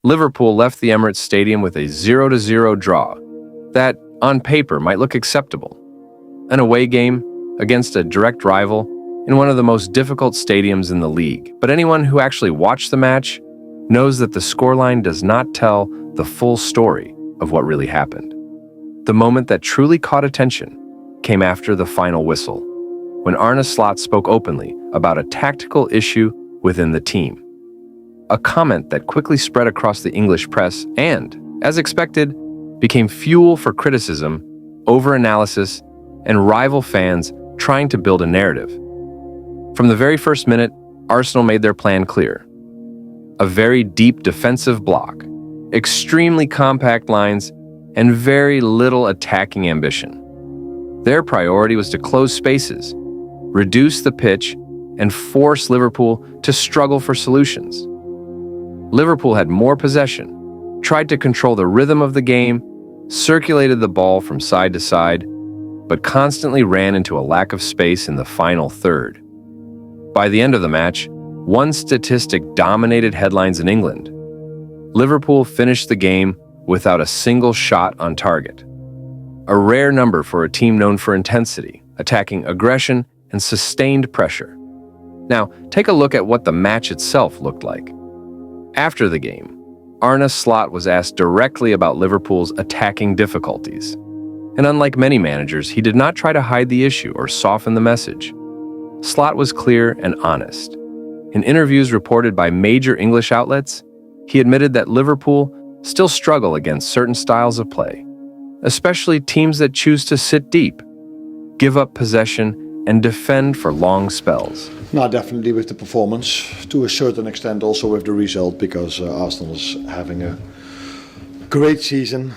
Liverpool left the Emirates Stadium with a 0-0 draw that, on paper, might look acceptable. An away game against a direct rival in one of the most difficult stadiums in the league. But anyone who actually watched the match knows that the scoreline does not tell the full story of what really happened. The moment that truly caught attention came after the final whistle, when Arne Slot spoke openly about a tactical issue within the team. A comment that quickly spread across the English press and, as expected, became fuel for criticism, over-analysis, and rival fans trying to build a narrative. From the very first minute, Arsenal made their plan clear. A very deep defensive block, extremely compact lines, and very little attacking ambition. Their priority was to close spaces, reduce the pitch, and force Liverpool to struggle for solutions. Liverpool had more possession, tried to control the rhythm of the game, circulated the ball from side to side, but constantly ran into a lack of space in the final third. By the end of the match, one statistic dominated headlines in England. Liverpool finished the game without a single shot on target. A rare number for a team known for intensity, attacking aggression, and sustained pressure. Now, take a look at what the match itself looked like. After the game, Arne Slot was asked directly about Liverpool's attacking difficulties. And unlike many managers, he did not try to hide the issue or soften the message. Slot was clear and honest. In interviews reported by major English outlets, he admitted that Liverpool still struggle against certain styles of play, especially teams that choose to sit deep, give up possession, and defend for long spells. No, definitely with the performance, to a certain extent also with the result, because Arsenal is having a great season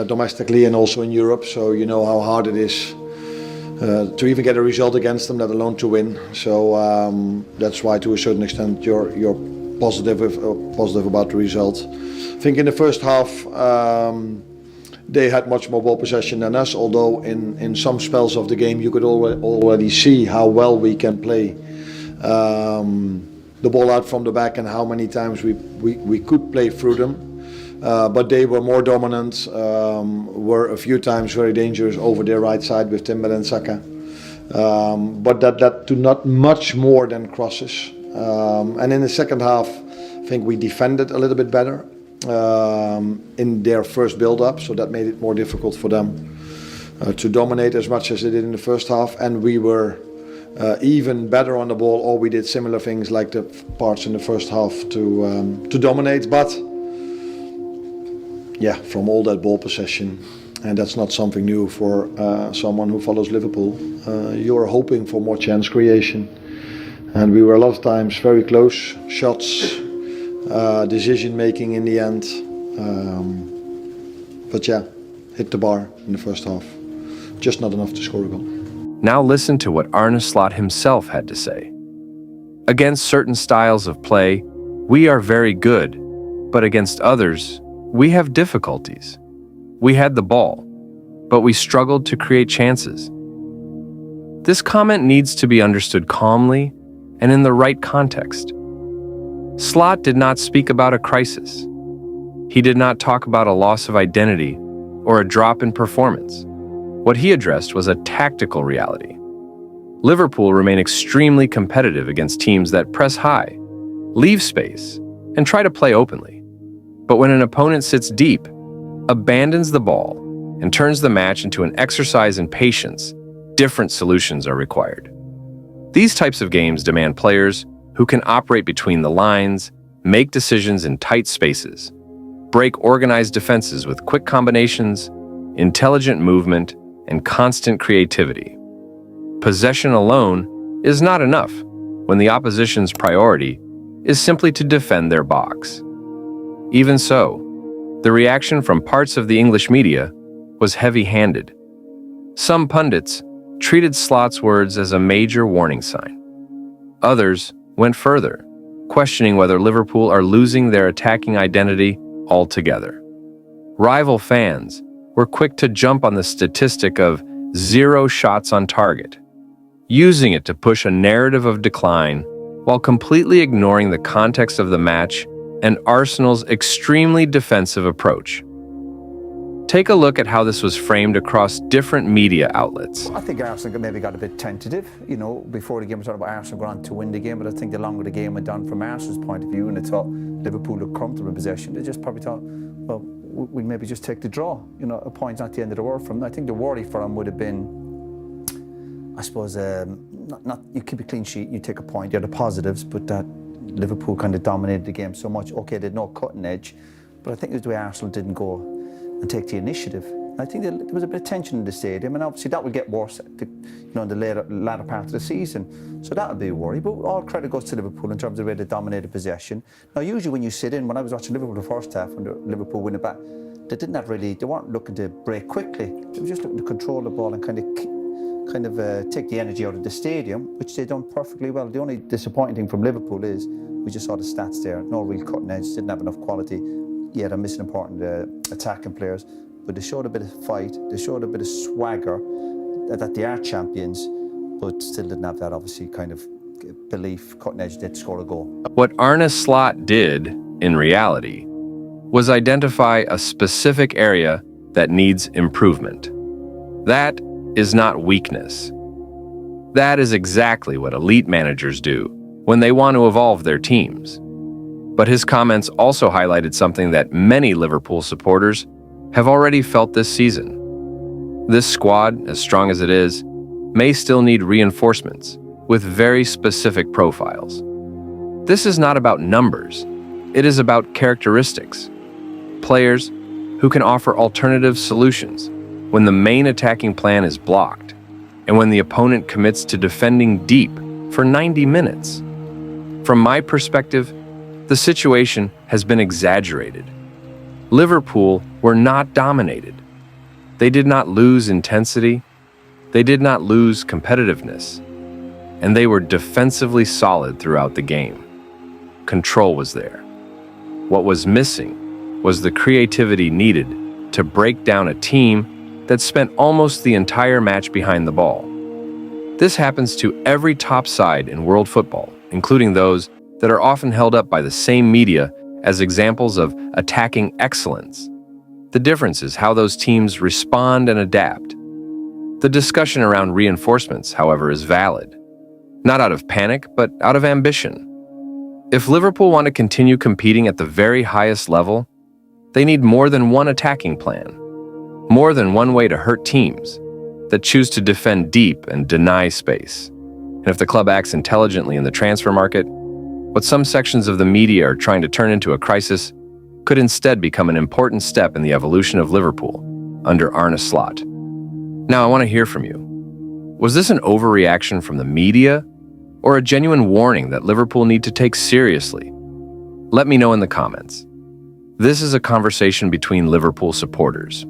domestically and also in Europe, so you know how hard it is to even get a result against them, let alone to win. So that's why to a certain extent you're positive about the result. I think in the first half they had much more ball possession than us, although in some spells of the game you could already see how well we can play the ball out from the back and how many times we could play through them. But they were more dominant, were a few times very dangerous over their right side with Timber and Saka. But that led to not much more than crosses. And in the second half, I think we defended a little bit better in their first build-up, so that made it more difficult for them to dominate as much as they did in the first half. And we were even better on the ball, or we did similar things like the parts in the first half to dominate. But yeah, from all that ball possession, and that's not something new for someone who follows Liverpool, you're hoping for more chance creation. And we were a lot of times very close, shots, decision making in the end. But yeah, hit the bar in the first half. Just not enough to score a goal. Now listen to what Arne Slot himself had to say. Against certain styles of play, we are very good, but against others, we have difficulties. We had the ball, but we struggled to create chances. This comment needs to be understood calmly and in the right context. Slot did not speak about a crisis. He did not talk about a loss of identity or a drop in performance. What he addressed was a tactical reality. Liverpool remain extremely competitive against teams that press high, leave space, and try to play openly. But when an opponent sits deep, abandons the ball, and turns the match into an exercise in patience, different solutions are required. These types of games demand players who can operate between the lines, make decisions in tight spaces, break organized defenses with quick combinations, intelligent movement, and constant creativity. Possession alone is not enough when the opposition's priority is simply to defend their box. Even so, the reaction from parts of the English media was heavy-handed. Some pundits treated Slot's words as a major warning sign. Others went further, questioning whether Liverpool are losing their attacking identity altogether. Rival fans were quick to jump on the statistic of 0 shots on target, using it to push a narrative of decline while completely ignoring the context of the match and Arsenal's extremely defensive approach. Take a look at how this was framed across different media outlets. I think Arsenal maybe got a bit tentative, before the game we talked about Arsenal going on to win the game, but I think the longer the game went on from Arsenal's point of view and they thought Liverpool looked comfortable in possession, they just probably thought, well, we'll maybe just take the draw. A point's not the end of the world for them. I think the worry for them would have been, I suppose, not you keep a clean sheet, you take a point, you have the positives, but that Liverpool kind of dominated the game so much. Okay, they had no cutting edge, but I think it was the way Arsenal didn't go and take the initiative. I think there was a bit of tension in the stadium, and obviously that will get worse in the latter part of the season. So that would be a worry, but all credit goes to Liverpool in terms of the way they dominated possession. Now usually when you sit in, when I was watching Liverpool the first half, when Liverpool win it back, they weren't looking to break quickly, they were just looking to control the ball and kind of take the energy out of the stadium, which they've done perfectly well. The only disappointing thing from Liverpool is, we just saw the stats there, no real cutting edge, didn't have enough quality. Yeah, they're missing important attacking players, but they showed a bit of fight, they showed a bit of swagger, that they are champions, but still didn't have that, obviously, kind of belief. Cutting edge did score a goal. What Arne Slot did, in reality, was identify a specific area that needs improvement. That is not weakness. That is exactly what elite managers do when they want to evolve their teams. But his comments also highlighted something that many Liverpool supporters have already felt this season. This squad, as strong as it is, may still need reinforcements with very specific profiles. This is not about numbers. It is about characteristics. Players who can offer alternative solutions when the main attacking plan is blocked and when the opponent commits to defending deep for 90 minutes. From my perspective, the situation has been exaggerated. Liverpool were not dominated. They did not lose intensity. They did not lose competitiveness. And they were defensively solid throughout the game. Control was there. What was missing was the creativity needed to break down a team that spent almost the entire match behind the ball. This happens to every top side in world football, including those that are often held up by the same media as examples of attacking excellence. The difference is how those teams respond and adapt. The discussion around reinforcements, however, is valid. Not out of panic, but out of ambition. If Liverpool want to continue competing at the very highest level, they need more than one attacking plan, more than one way to hurt teams that choose to defend deep and deny space. And if the club acts intelligently in the transfer market, what some sections of the media are trying to turn into a crisis could instead become an important step in the evolution of Liverpool under Arne Slot. Now, I want to hear from you. Was this an overreaction from the media, or a genuine warning that Liverpool need to take seriously? Let me know in the comments. This is a conversation between Liverpool supporters.